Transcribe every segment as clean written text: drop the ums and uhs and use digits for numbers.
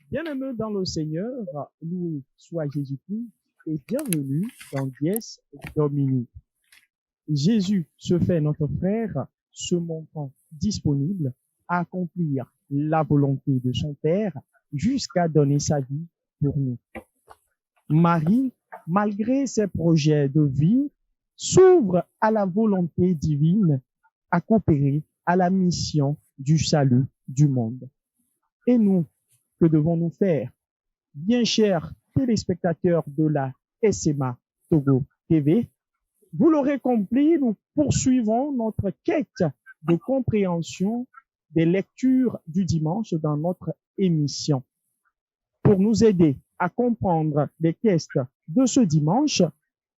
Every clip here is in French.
Bien-aimés dans le Seigneur, loué soit Jésus-Christ et bienvenue dans Dies Domini. Jésus se fait notre frère, se montrant disponible à accomplir la volonté de son Père jusqu'à donner sa vie pour nous. Marie, malgré ses projets de vie, s'ouvre à la volonté divine à coopérer à la mission du salut du monde. Et nous, que devons-nous faire? Bien chers téléspectateurs de la SMA Togo TV, vous l'aurez compris, nous poursuivons notre quête de compréhension des lectures du dimanche dans notre émission. Pour nous aider à comprendre les textes de ce dimanche,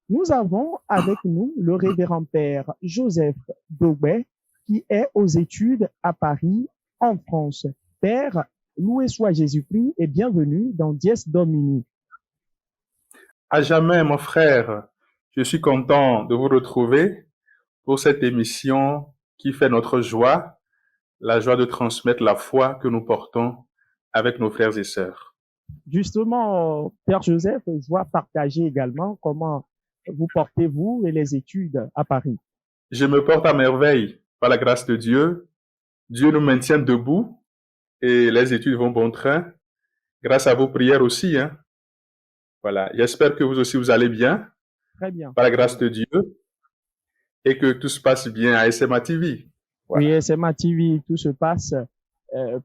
nous avons avec nous le révérend père Joseph Daubet, qui est aux études à Paris, en France. Père, loué soit Jésus-Christ et bienvenue dans Dies Domini. À jamais, mon frère, je suis content de vous retrouver pour cette émission qui fait notre joie, la joie de transmettre la foi que nous portons avec nos frères et sœurs. Justement, Père Joseph, je dois partager également comment vous portez-vous et les études à Paris. Je me porte à merveille par la grâce de Dieu. Dieu nous maintient debout et les études vont bon train. Grâce à vos prières aussi, hein. Voilà. J'espère que vous aussi vous allez bien. Très bien. Par la grâce de Dieu et que tout se passe bien à SMA TV. Voilà. Oui, SMA TV, tout se passe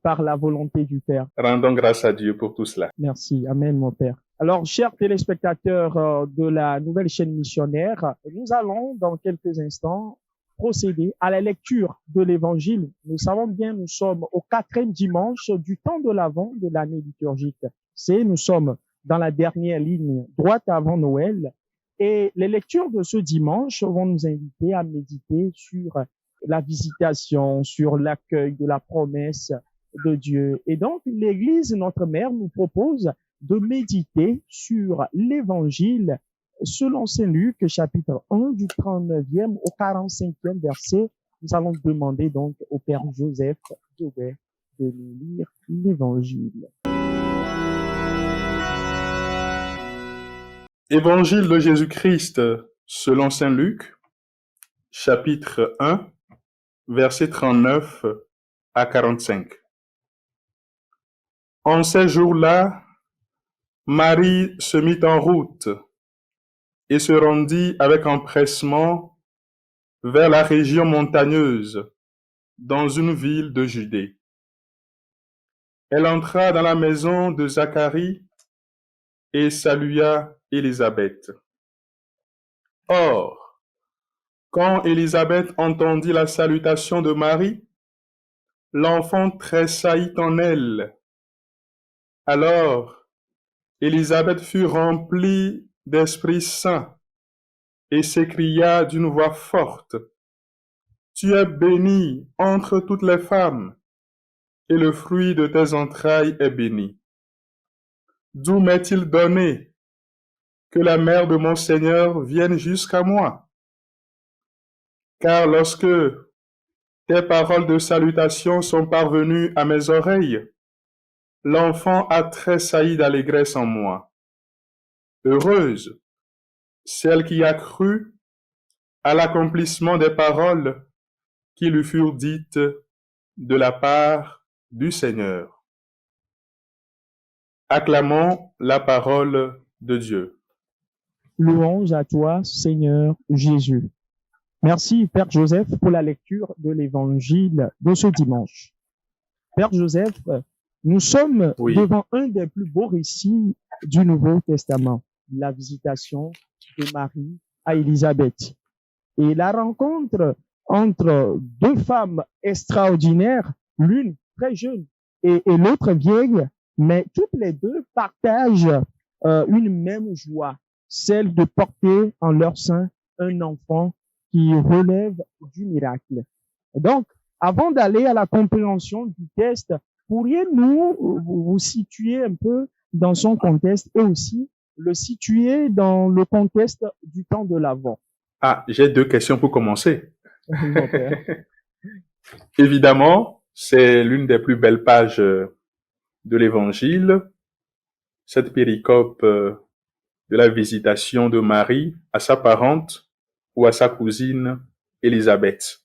par la volonté du Père. Rendons grâce à Dieu pour tout cela. Merci. Amen, mon Père. Alors, chers téléspectateurs de la nouvelle chaîne missionnaire, nous allons dans quelques instants procéder à la lecture de l'Évangile. Nous savons bien, nous sommes au 4e dimanche du temps de l'Avent de l'année liturgique. Nous sommes dans la dernière ligne droite avant Noël. Et les lectures de ce dimanche vont nous inviter à méditer sur la visitation, sur l'accueil de la promesse de Dieu. Et donc, l'Église, notre mère, nous propose de méditer sur l'Évangile selon Saint Luc, chapitre 1, du 39e au 45e verset. Nous allons demander donc au Père Joseph Daubet de nous lire l'Évangile. Évangile de Jésus-Christ selon Saint Luc, chapitre 1, versets 39 à 45. En ces jours-là, Marie se mit en route et se rendit avec empressement vers la région montagneuse, dans une ville de Judée. Elle entra dans la maison de Zacharie et salua Élisabeth. Or, quand Élisabeth entendit la salutation de Marie, l'enfant tressaillit en elle. Alors, Élisabeth fut remplie d'Esprit Saint et s'écria d'une voix forte, « Tu es bénie entre toutes les femmes, et le fruit de tes entrailles est béni. D'où m'est-il donné que la mère de mon Seigneur vienne jusqu'à moi? Car lorsque tes paroles de salutation sont parvenues à mes oreilles, l'enfant a tressailli d'allégresse en moi. Heureuse celle qui a cru à l'accomplissement des paroles qui lui furent dites de la part du Seigneur. Acclamons la parole de Dieu. Louange à toi, Seigneur Jésus. Merci, Père Joseph, pour la lecture de l'Évangile de ce dimanche. Père Joseph, nous sommes devant un des plus beaux récits du Nouveau Testament, la visitation de Marie à Élisabeth. Et la rencontre entre deux femmes extraordinaires, l'une très jeune et l'autre vieille, mais toutes les deux partagent une même joie, celle de porter en leur sein un enfant qui relève du miracle. Donc, avant d'aller à la compréhension du texte, pourriez-vous vous situer un peu dans son contexte et aussi le situer dans le contexte du temps de l'Avent? Ah, j'ai deux questions pour commencer. Évidemment, c'est l'une des plus belles pages de l'Évangile cette péricope de la visitation de Marie à sa parente ou à sa cousine Élisabeth.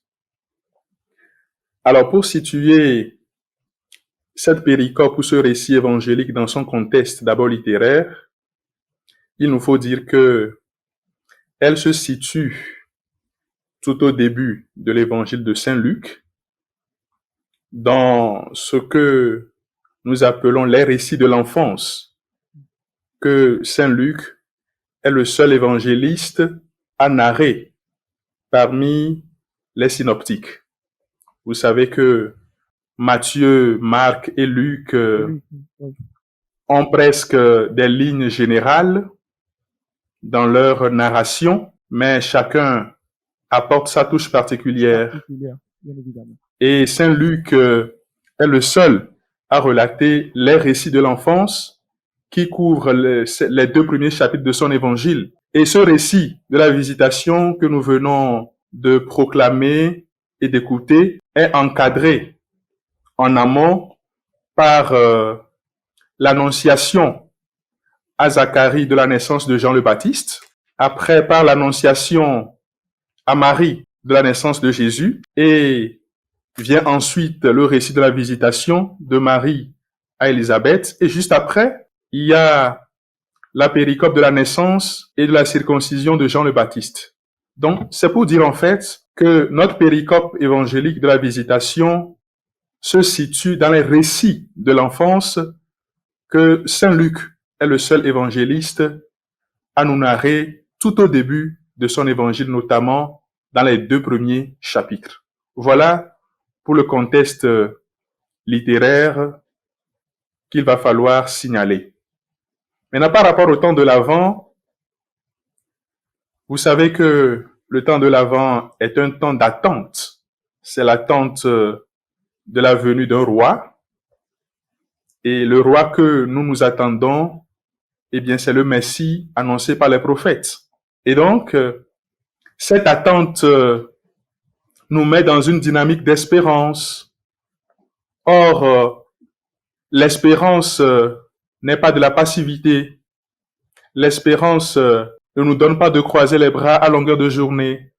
Alors, pour situer cette péricope ou ce récit évangélique dans son contexte d'abord littéraire, il nous faut dire que elle se situe tout au début de l'évangile de Saint Luc, dans ce que nous appelons les récits de l'enfance, que Saint Luc est le seul évangéliste à narrer parmi les synoptiques. Vous savez que Matthieu, Marc et Luc ont presque des lignes générales dans leur narration, mais chacun apporte sa touche particulière. Bien évidemment. Et Saint Luc est le seul à relater les récits de l'enfance qui couvrent les 2 premiers chapitres de son évangile. Et ce récit de la visitation que nous venons de proclamer et d'écouter est encadré en amont par l'annonciation à Zacharie de la naissance de Jean le Baptiste, après par l'annonciation à Marie de la naissance de Jésus, et vient ensuite le récit de la visitation de Marie à Élisabeth, et juste après, il y a la péricope de la naissance et de la circoncision de Jean le Baptiste. Donc, c'est pour dire en fait que notre péricope évangélique de la visitation se situe dans les récits de l'enfance que Saint Luc est le seul évangéliste à nous narrer tout au début de son évangile, notamment dans les 2 premiers chapitres. Voilà pour le contexte littéraire qu'il va falloir signaler. Maintenant, par rapport au temps de l'Avent, vous savez que le temps de l'Avent est un temps d'attente. C'est l'attente de la venue d'un roi. Et le roi que nous nous attendons, eh bien, c'est le Messie annoncé par les prophètes. Et donc, cette attente nous met dans une dynamique d'espérance. Or, l'espérance n'est pas de la passivité. L'espérance ne nous donne pas de croiser les bras à longueur de journée.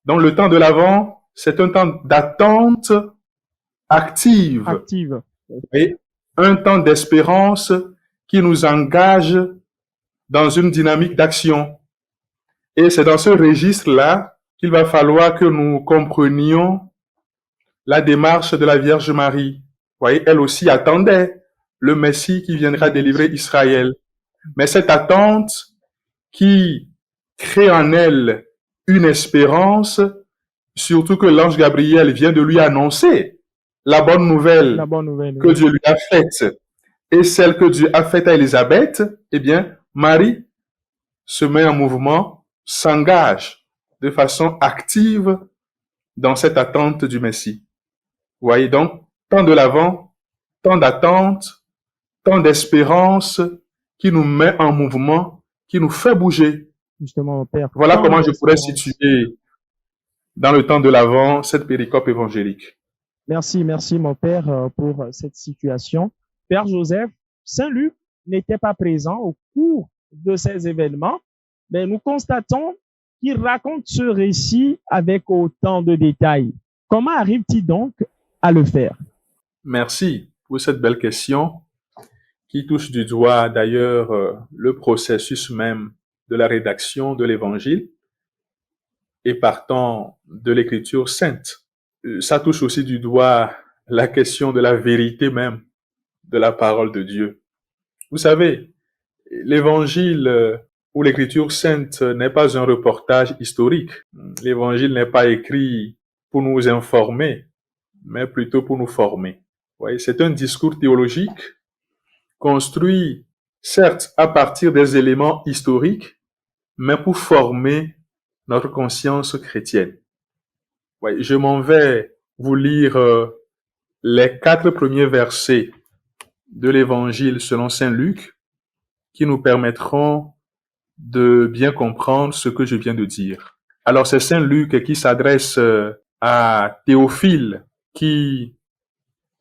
Donc, le temps de l'Avent, c'est un temps d'attente active. Et un temps d'espérance qui nous engage dans une dynamique d'action. Et c'est dans ce registre-là qu'il va falloir que nous comprenions la démarche de la Vierge Marie. Vous voyez, elle aussi attendait le Messie qui viendra délivrer Israël. Mais cette attente qui crée en elle une espérance, surtout que l'ange Gabriel vient de lui annoncer la bonne nouvelle que Dieu lui a faite, et celle que Dieu a faite à Élisabeth, eh bien, Marie se met en mouvement, s'engage de façon active dans cette attente du Messie. Vous voyez donc, temps de l'Avent, temps d'attente, temps d'espérance qui nous met en mouvement, qui nous fait bouger. Justement, mon Père. Voilà comment je pourrais situer dans le temps de l'Avent cette péricope évangélique. Merci mon Père pour cette situation. Père Joseph, Saint Luc n'était pas présent au cours de ces événements, mais nous constatons qu'il raconte ce récit avec autant de détails. Comment arrive-t-il donc à le faire? Merci pour cette belle question qui touche du doigt d'ailleurs le processus même de la rédaction de l'Évangile et partant de l'Écriture sainte. Ça touche aussi du doigt la question de la vérité même de la parole de Dieu. Vous savez, l'Évangile ou l'Écriture sainte n'est pas un reportage historique. L'Évangile n'est pas écrit pour nous informer, mais plutôt pour nous former. Vous voyez, c'est un discours théologique construit, certes, à partir des éléments historiques, mais pour former notre conscience chrétienne. Ouais, je m'en vais vous lire les 4 premiers versets de l'Évangile selon Saint Luc qui nous permettront de bien comprendre ce que je viens de dire. Alors, c'est Saint Luc qui s'adresse à Théophile, qui,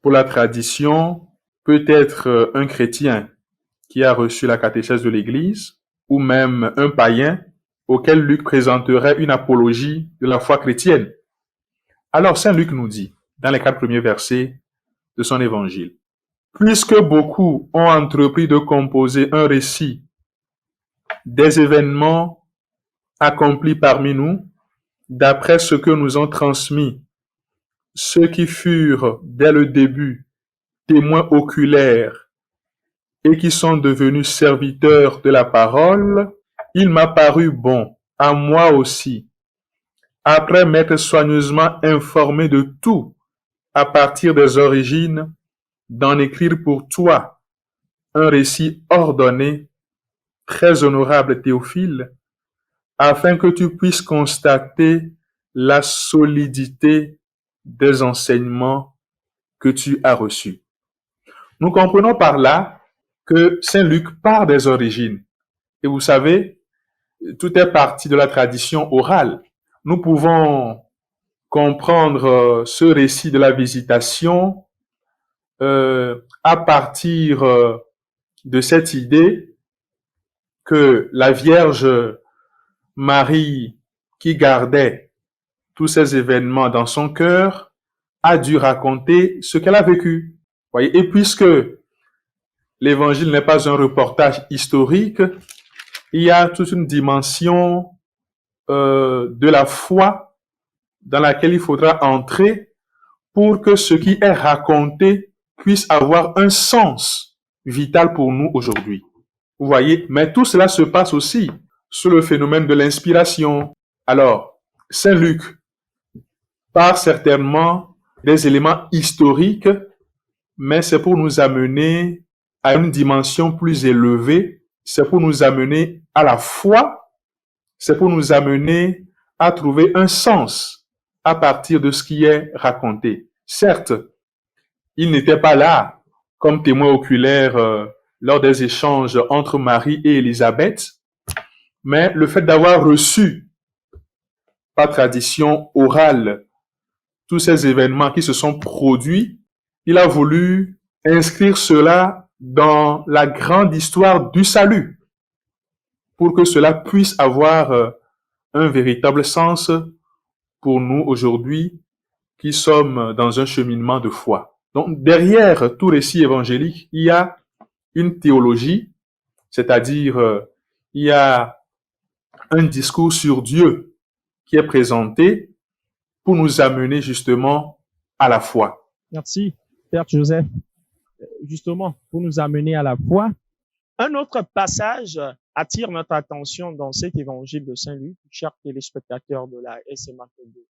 pour la tradition, peut être un chrétien qui a reçu la catéchèse de l'Église, ou même un païen auquel Luc présenterait une apologie de la foi chrétienne. Alors Saint Luc nous dit, dans les 4 premiers versets de son évangile, « Puisque beaucoup ont entrepris de composer un récit des événements accomplis parmi nous, d'après ce que nous ont transmis ceux qui furent dès le début témoins oculaires et qui sont devenus serviteurs de la parole, il m'a paru bon, à moi aussi, après m'être soigneusement informé de tout à partir des origines, d'en écrire pour toi un récit ordonné, très honorable Théophile, afin que tu puisses constater la solidité des enseignements que tu as reçus. » Nous comprenons par là que Saint Luc part des origines. Et vous savez, tout est parti de la tradition orale. Nous pouvons comprendre ce récit de la visitation à partir de cette idée que la Vierge Marie, qui gardait tous ces événements dans son cœur, a dû raconter ce qu'elle a vécu. Voyez, et puisque l'évangile n'est pas un reportage historique, il y a toute une dimension de la foi dans laquelle il faudra entrer pour que ce qui est raconté puisse avoir un sens vital pour nous aujourd'hui. Vous voyez, mais tout cela se passe aussi sous le phénomène de l'inspiration. Alors, Saint Luc part certainement des éléments historiques, mais c'est pour nous amener à une dimension plus élevée, c'est pour nous amener à la foi, c'est pour nous amener à trouver un sens à partir de ce qui est raconté. Certes, il n'était pas là comme témoin oculaire lors des échanges entre Marie et Élisabeth, mais le fait d'avoir reçu par tradition orale tous ces événements qui se sont produits, il a voulu inscrire cela dans la grande histoire du salut pour que cela puisse avoir un véritable sens pour nous aujourd'hui qui sommes dans un cheminement de foi. Donc derrière tout récit évangélique, il y a une théologie, c'est-à-dire il y a un discours sur Dieu qui est présenté pour nous amener justement à la foi. Merci, Père Joseph. Justement, pour nous amener à la foi. Un autre passage attire notre attention dans cet évangile de Saint Luc, chers téléspectateurs de la SMA2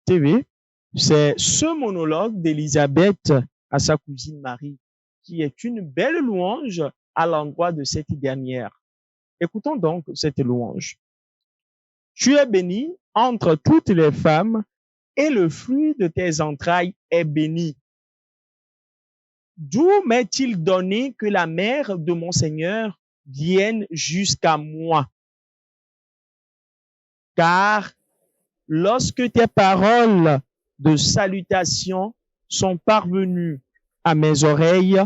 TV. C'est ce monologue d'Élisabeth à sa cousine Marie, qui est une belle louange à l'endroit de cette dernière. Écoutons donc cette louange. Tu es bénie entre toutes les femmes et le fruit de tes entrailles est béni. D'où m'est-il donné que la mère de mon Seigneur vienne jusqu'à moi? Car lorsque tes paroles de salutation sont parvenues à mes oreilles,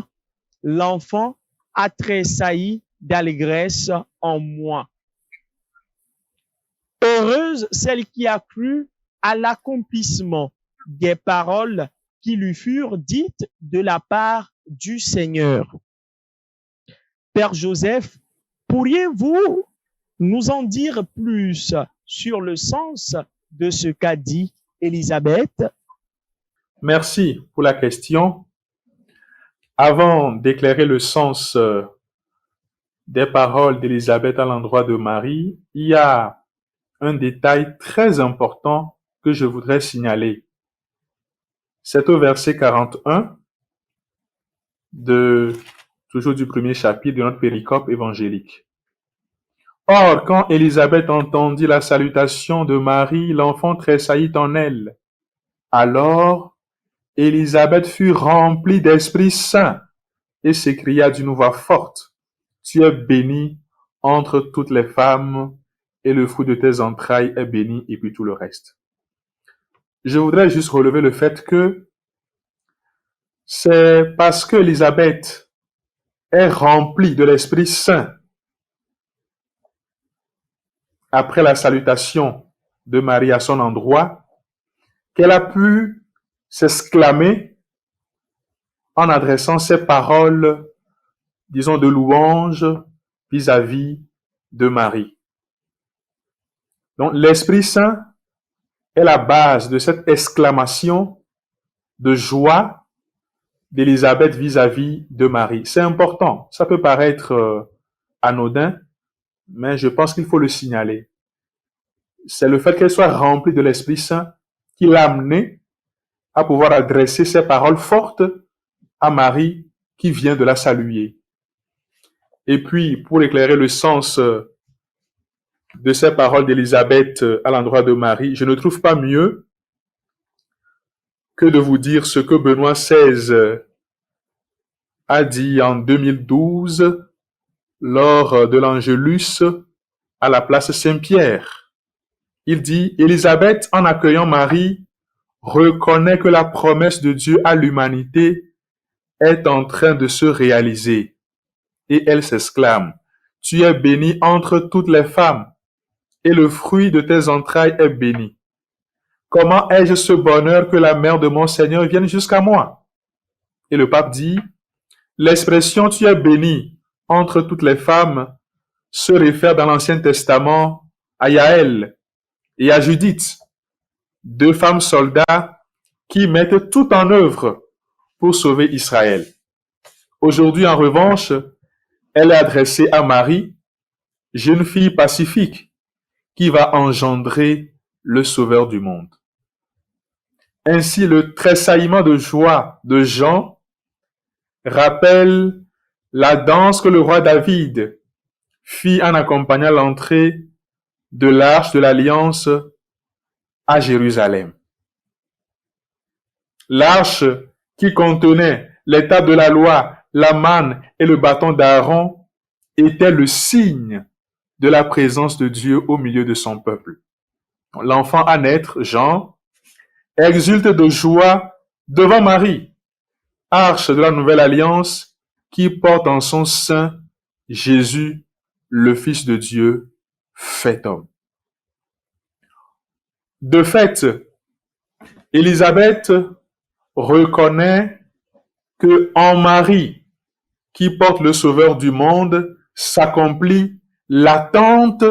l'enfant a tressailli d'allégresse en moi. Heureuse celle qui a cru à l'accomplissement des paroles qui lui furent dites de la part du Seigneur. Père Joseph, pourriez-vous nous en dire plus sur le sens de ce qu'a dit Élisabeth? Merci pour la question. Avant d'éclairer le sens des paroles d'Élisabeth à l'endroit de Marie, il y a un détail très important que je voudrais signaler. C'est au verset 41 toujours du premier chapitre de notre péricope évangélique. Or, quand Élisabeth entendit la salutation de Marie, l'enfant tressaillit en elle. Alors, Élisabeth fut remplie d'Esprit Saint et s'écria d'une voix forte, « Tu es bénie entre toutes les femmes et le fruit de tes entrailles est béni, et puis tout le reste. » Je voudrais juste relever le fait que c'est parce que Élisabeth est remplie de l'Esprit Saint après la salutation de Marie à son endroit, qu'elle a pu s'exclamer en adressant ces paroles, disons, de louange vis-à-vis de Marie. Donc, l'Esprit Saint est la base de cette exclamation de joie d'Élisabeth vis-à-vis de Marie. C'est important. Ça peut paraître anodin, mais je pense qu'il faut le signaler. C'est le fait qu'elle soit remplie de l'Esprit Saint qui l'a amenée à pouvoir adresser ces paroles fortes à Marie qui vient de la saluer. Et puis, pour éclairer le sens de ces paroles d'Élisabeth à l'endroit de Marie, je ne trouve pas mieux que de vous dire ce que Benoît XVI a dit en 2012 lors de l'Angélus à la place Saint-Pierre. Il dit, Élisabeth, en accueillant Marie, reconnaît que la promesse de Dieu à l'humanité est en train de se réaliser. Et elle s'exclame, tu es bénie entre toutes les femmes, et le fruit de tes entrailles est béni. Comment ai-je ce bonheur que la mère de mon Seigneur vienne jusqu'à moi? Et le pape dit, l'expression tu es bénie entre toutes les femmes se réfère dans l'Ancien Testament à Yaël et à Judith, deux femmes soldats qui mettent tout en œuvre pour sauver Israël. Aujourd'hui, en revanche, elle est adressée à Marie, jeune fille pacifique, qui va engendrer le Sauveur du monde. Ainsi, le tressaillement de joie de Jean rappelle la danse que le roi David fit en accompagnant l'entrée de l'arche de l'Alliance à Jérusalem. L'arche qui contenait les tables de la loi, la manne et le bâton d'Aaron était le signe de la présence de Dieu au milieu de son peuple. L'enfant à naître, Jean, exulte de joie devant Marie, arche de la nouvelle alliance qui porte en son sein Jésus, le Fils de Dieu, fait homme. De fait, Élisabeth reconnaît que en Marie, qui porte le Sauveur du monde, s'accomplit l'attente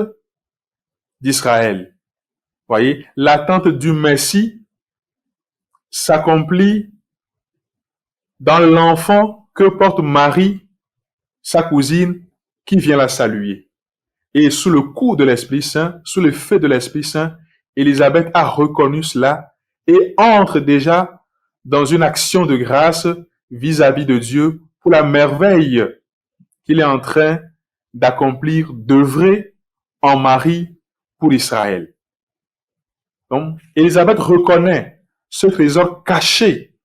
d'Israël. Voyez, l'attente du Messie s'accomplit dans l'enfant que porte Marie, sa cousine, qui vient la saluer. Et sous le coup de l'Esprit Saint, sous l'effet de l'Esprit Saint, Élisabeth a reconnu cela et entre déjà dans une action de grâce vis-à-vis de Dieu pour la merveille qu'il est en train d'accomplir, d'œuvrer en Marie pour Israël. Donc, Élisabeth reconnaît ce trésor caché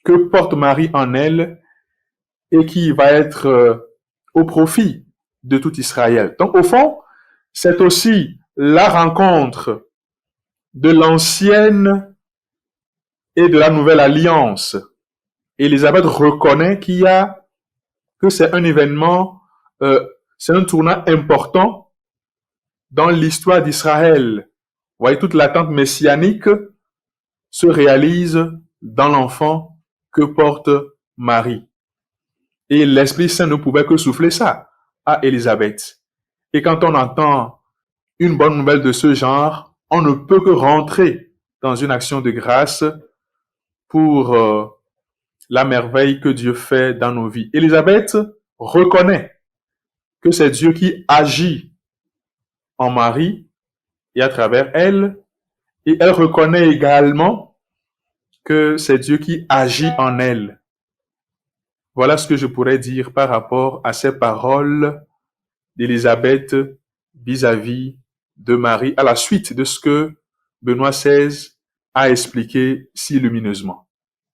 que porte Marie en elle et qui va être au profit de tout Israël. Donc, au fond, c'est aussi la rencontre de l'ancienne et de la nouvelle alliance. Élisabeth reconnaît que c'est un événement, c'est un tournant important dans l'histoire d'Israël. Vous voyez, toute l'attente messianique se réalise dans l'enfant que porte Marie. Et l'Esprit Saint ne pouvait que souffler ça à Élisabeth. Et quand on entend une bonne nouvelle de ce genre, on ne peut que rentrer dans une action de grâce pour la merveille que Dieu fait dans nos vies. Élisabeth reconnaît que c'est Dieu qui agit en Marie et à travers elle, et elle reconnaît également que c'est Dieu qui agit en elle. Voilà ce que je pourrais dire par rapport à ces paroles d'Élisabeth vis-à-vis de Marie, à la suite de ce que Benoît XVI a expliqué si lumineusement.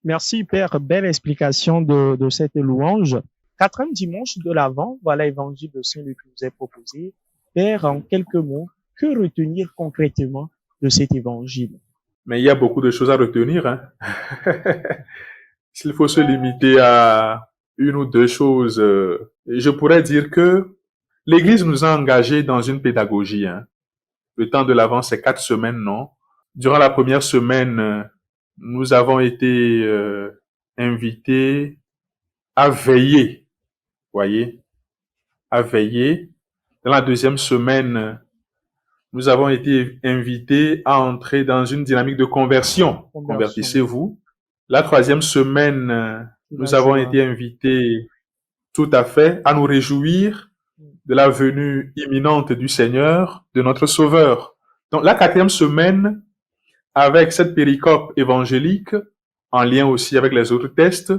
Merci, Père. Belle explication de cette louange. Quatrième dimanche de l'Avent, voilà l'évangile de Saint-Luc qui nous est proposé. Père, en quelques mots, que retenir concrètement de cet évangile? Mais il y a beaucoup de choses à retenir. S'il faut se limiter à une ou deux choses. Je pourrais dire que l'Église nous a engagés dans une pédagogie. Le temps de l'Avent, c'est 4 semaines, non? Durant la première semaine, nous avons été invités à veiller, voyez, à veiller. Dans la deuxième semaine, nous avons été invités à entrer dans une dynamique de conversion. Convertissez-vous. La troisième semaine, nous avons été invités tout à fait à nous réjouir de la venue imminente du Seigneur, de notre Sauveur. Donc la quatrième semaine, avec cette péricope évangélique, en lien aussi avec les autres textes,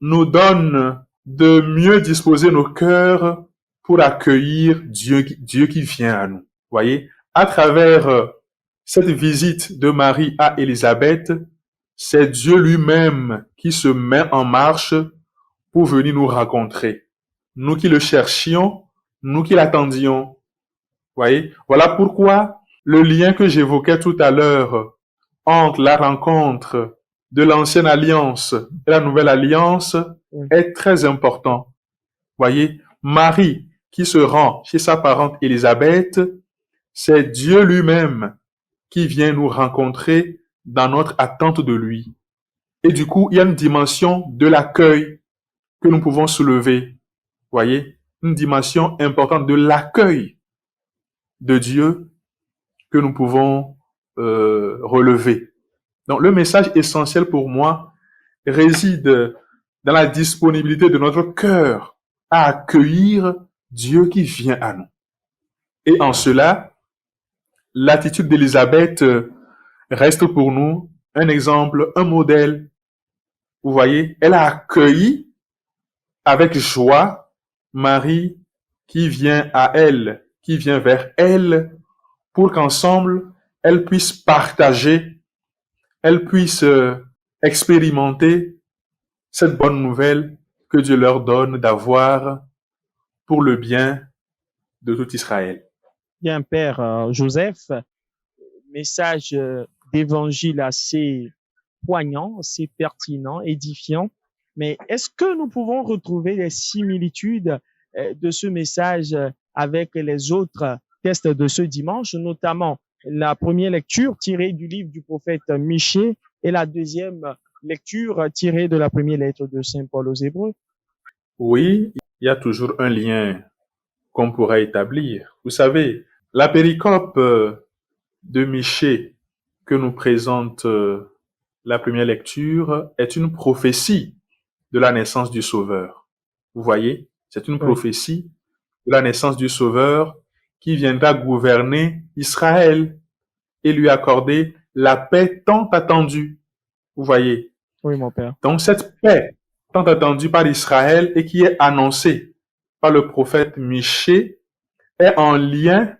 nous donne de mieux disposer nos cœurs pour accueillir Dieu qui vient à nous. Voyez, à travers cette visite de Marie à Élisabeth, c'est Dieu lui-même qui se met en marche pour venir nous rencontrer. Nous qui le cherchions, nous qui l'attendions. Voyez, voilà pourquoi le lien que j'évoquais tout à l'heure entre la rencontre de l'ancienne alliance et la nouvelle alliance est très important. Voyez, Marie qui se rend chez sa parente Élisabeth, c'est Dieu lui-même qui vient nous rencontrer dans notre attente de lui. Et du coup, il y a une dimension de l'accueil que nous pouvons soulever. Voyez, une dimension importante de l'accueil de Dieu que nous pouvons relever. Donc, le message essentiel pour moi réside dans la disponibilité de notre cœur à accueillir Dieu qui vient à nous. Et en cela, l'attitude d'Élisabeth reste pour nous un exemple, un modèle. Vous voyez, elle a accueilli avec joie Marie qui vient à elle, qui vient vers elle, pour qu'ensemble, elles puissent partager, elles puissent expérimenter cette bonne nouvelle que Dieu leur donne d'avoir pour le bien de tout Israël. Bien, Père Joseph, message d'évangile assez poignant, assez pertinent, édifiant. Mais est-ce que nous pouvons retrouver des similitudes de ce message avec les autres textes de ce dimanche, notamment la première lecture tirée du livre du prophète Michée et la deuxième lecture tirée de la première lettre de Saint Paul aux Hébreux? Oui, il y a toujours un lien qu'on pourrait établir. Vous savez, la péricope de Michée que nous présente la première lecture est une prophétie de la naissance du Sauveur. Vous voyez, c'est une prophétie de la naissance du Sauveur qui viendra gouverner Israël et lui accorder la paix tant attendue. Vous voyez? Oui, mon Père. Donc cette paix tant attendue par Israël et qui est annoncée par le prophète Michée est en lien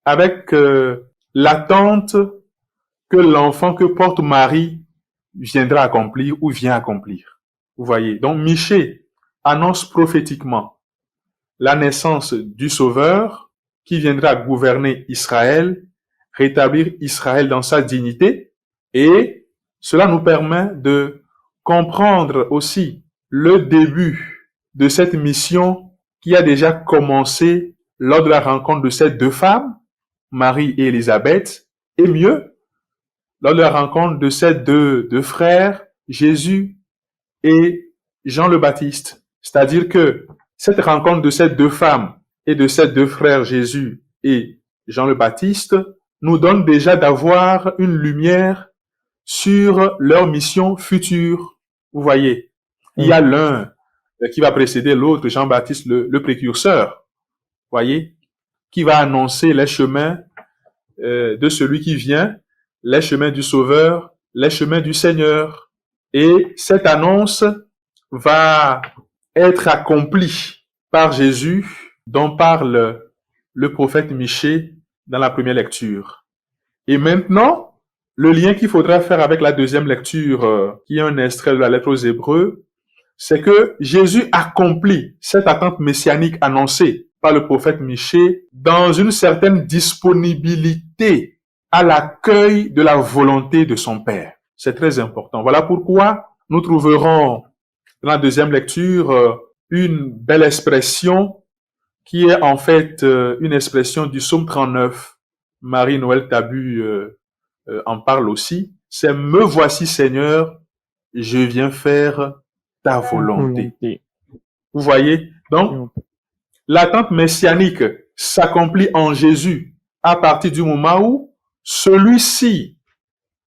avec l'attente que l'enfant que porte Marie viendra accomplir ou vient accomplir. Vous voyez, donc Michée annonce prophétiquement la naissance du Sauveur qui viendra gouverner Israël, rétablir Israël dans sa dignité, et cela nous permet de comprendre aussi le début de cette mission qui a déjà commencé lors de la rencontre de ces deux femmes, Marie et Élisabeth, et mieux, lors de la rencontre de ces deux frères, Jésus et Jean le Baptiste. C'est-à-dire que cette rencontre de ces deux femmes et de ces deux frères, Jésus et Jean le Baptiste, nous donne déjà d'avoir une lumière sur leur mission future. Vous voyez, il y a l'un qui va précéder l'autre, Jean-Baptiste, le précurseur, voyez, qui va annoncer les chemins de celui qui vient, les chemins du Sauveur, les chemins du Seigneur. Et cette annonce va être accomplie par Jésus, dont parle le prophète Michée dans la première lecture. Et maintenant, le lien qu'il faudra faire avec la deuxième lecture, qui est un extrait de la lettre aux Hébreux, c'est que Jésus accomplit cette attente messianique annoncée par le prophète Michée dans une certaine disponibilité à l'accueil de la volonté de son Père. C'est très important. Voilà pourquoi nous trouverons dans la deuxième lecture une belle expression qui est en fait une expression du psaume 39. Marie-Noël Tabu en parle aussi. C'est « Me voici Seigneur, je viens faire ta volonté ». Vous voyez? Donc, l'attente messianique s'accomplit en Jésus à partir du moment où celui-ci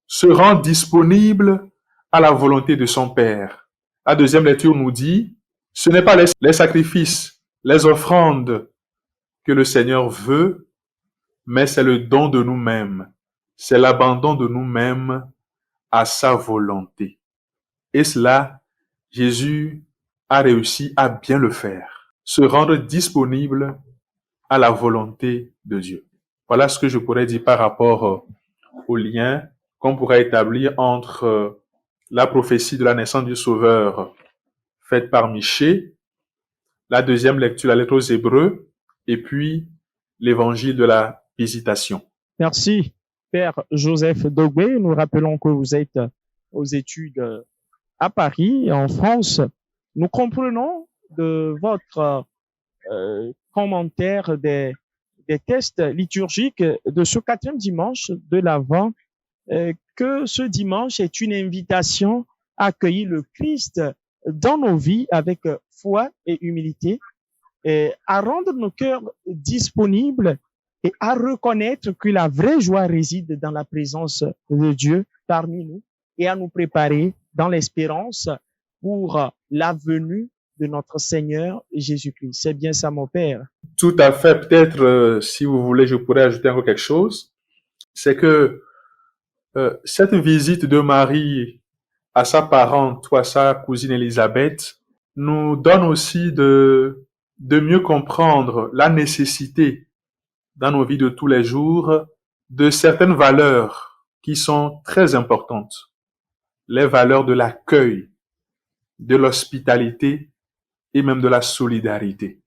se rend disponible à la volonté de son Père. La deuxième lecture nous dit, ce n'est pas les sacrifices, les offrandes que le Seigneur veut, mais c'est le don de nous-mêmes. C'est l'abandon de nous-mêmes à sa volonté. Et cela, Jésus a réussi à bien le faire. Se rendre disponible à la volonté de Dieu. Voilà ce que je pourrais dire par rapport au lien qu'on pourrait établir entre la prophétie de la naissance du Sauveur faite par Michée, la deuxième lecture, la lettre aux Hébreux, et puis l'évangile de la visitation. Merci, Père Joseph Dogbe. Nous rappelons que vous êtes aux études à Paris, en France. Nous comprenons de votre commentaire des textes liturgiques de ce 4e dimanche de l'Avent que ce dimanche est une invitation à accueillir le Christ dans nos vies avec foi et humilité, et à rendre nos cœurs disponibles et à reconnaître que la vraie joie réside dans la présence de Dieu parmi nous et à nous préparer dans l'espérance pour la venue de notre Seigneur Jésus-Christ. C'est bien ça, mon Père? Tout à fait. Peut-être, si vous voulez, je pourrais ajouter encore quelque chose. C'est que cette visite de Marie à sa parente ou à sa cousine Élisabeth nous donne aussi de mieux comprendre la nécessité dans nos vies de tous les jours de certaines valeurs qui sont très importantes. Les valeurs de l'accueil, de l'hospitalité et même de la solidarité.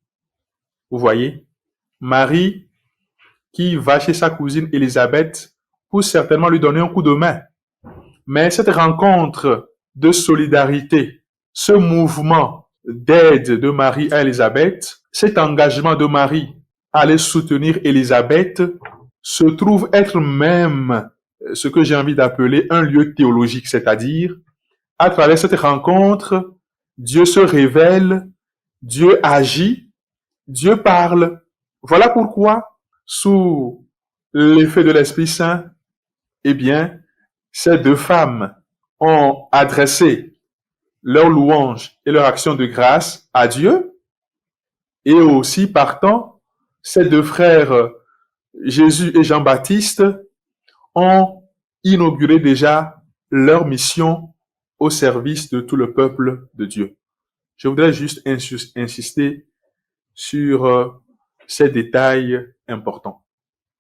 Vous voyez, Marie qui va chez sa cousine Élisabeth pour certainement lui donner un coup de main. Mais cette rencontre de solidarité, ce mouvement d'aide de Marie à Élisabeth, cet engagement de Marie à aller soutenir Élisabeth, se trouve être même ce que j'ai envie d'appeler un lieu théologique, c'est-à-dire, à travers cette rencontre, Dieu se révèle, Dieu agit, Dieu parle. Voilà pourquoi, sous l'effet de l'Esprit Saint, eh bien, ces deux femmes ont adressé leur louange et leur action de grâce à Dieu, et aussi, partant, ces deux frères, Jésus et Jean-Baptiste, ont inauguré déjà leur mission au service de tout le peuple de Dieu. Je voudrais juste insister sur ces détails importants.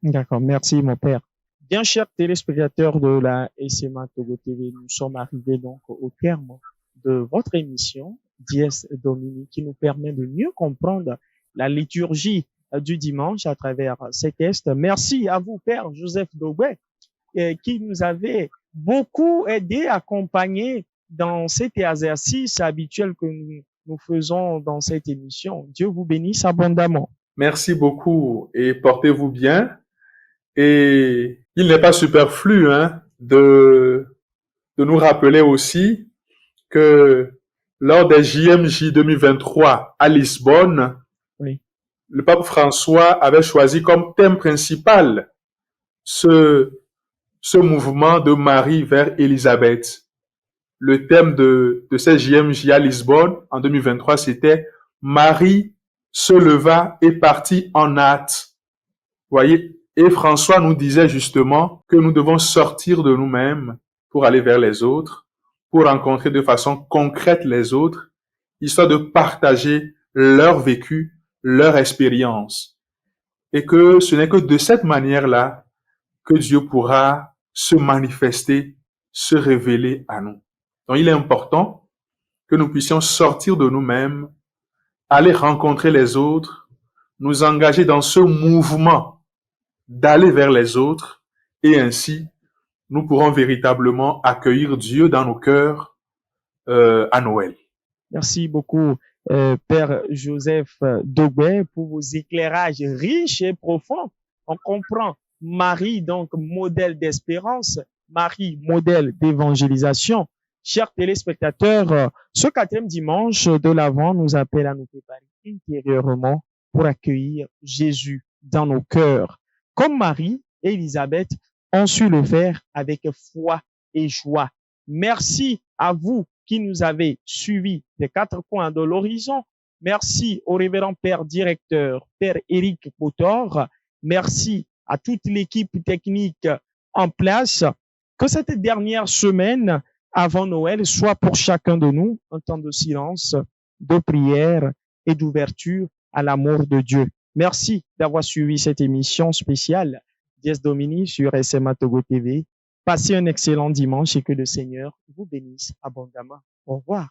D'accord, merci mon Père. Bien chers téléspectateurs de la SMA Togo TV, nous sommes arrivés donc au terme de votre émission Dies Domini qui nous permet de mieux comprendre la liturgie du dimanche à travers ces textes. Merci à vous, Père Joseph Dogbe, qui nous avait beaucoup aidé, accompagné dans cet exercice habituel que nous faisons dans cette émission. Dieu vous bénisse abondamment. Merci beaucoup et portez-vous bien. Et il n'est pas superflu de nous rappeler aussi que lors des JMJ 2023 à Lisbonne, oui, le pape François avait choisi comme thème principal ce mouvement de Marie vers Élisabeth. Le thème de ces JMJ à Lisbonne en 2023, c'était « Marie se leva et partit en hâte ». Voyez, et François nous disait justement que nous devons sortir de nous-mêmes pour aller vers les autres, pour rencontrer de façon concrète les autres, histoire de partager leur vécu, leur expérience. Et que ce n'est que de cette manière-là que Dieu pourra se manifester, se révéler à nous. Donc il est important que nous puissions sortir de nous-mêmes, aller rencontrer les autres, nous engager dans ce mouvement d'aller vers les autres, et ainsi nous pourrons véritablement accueillir Dieu dans nos cœurs à Noël. Merci beaucoup, Père Joseph Dogbet, pour vos éclairages riches et profonds. On comprend Marie, donc modèle d'espérance, Marie, modèle d'évangélisation. Chers téléspectateurs, ce 4e dimanche de l'Avent nous appelle à nous préparer intérieurement pour accueillir Jésus dans nos cœurs. Comme Marie et Élisabeth ont su le faire avec foi et joie. Merci à vous qui nous avez suivis des 4 coins de l'horizon. Merci au révérend Père directeur, Père Éric Potor. Merci à toute l'équipe technique en place. Que cette dernière semaine avant Noël soit pour chacun de nous un temps de silence, de prière et d'ouverture à l'amour de Dieu. Merci d'avoir suivi cette émission spéciale Dies Domini sur SMA Togo TV. Passez un excellent dimanche et que le Seigneur vous bénisse abondamment. Au revoir.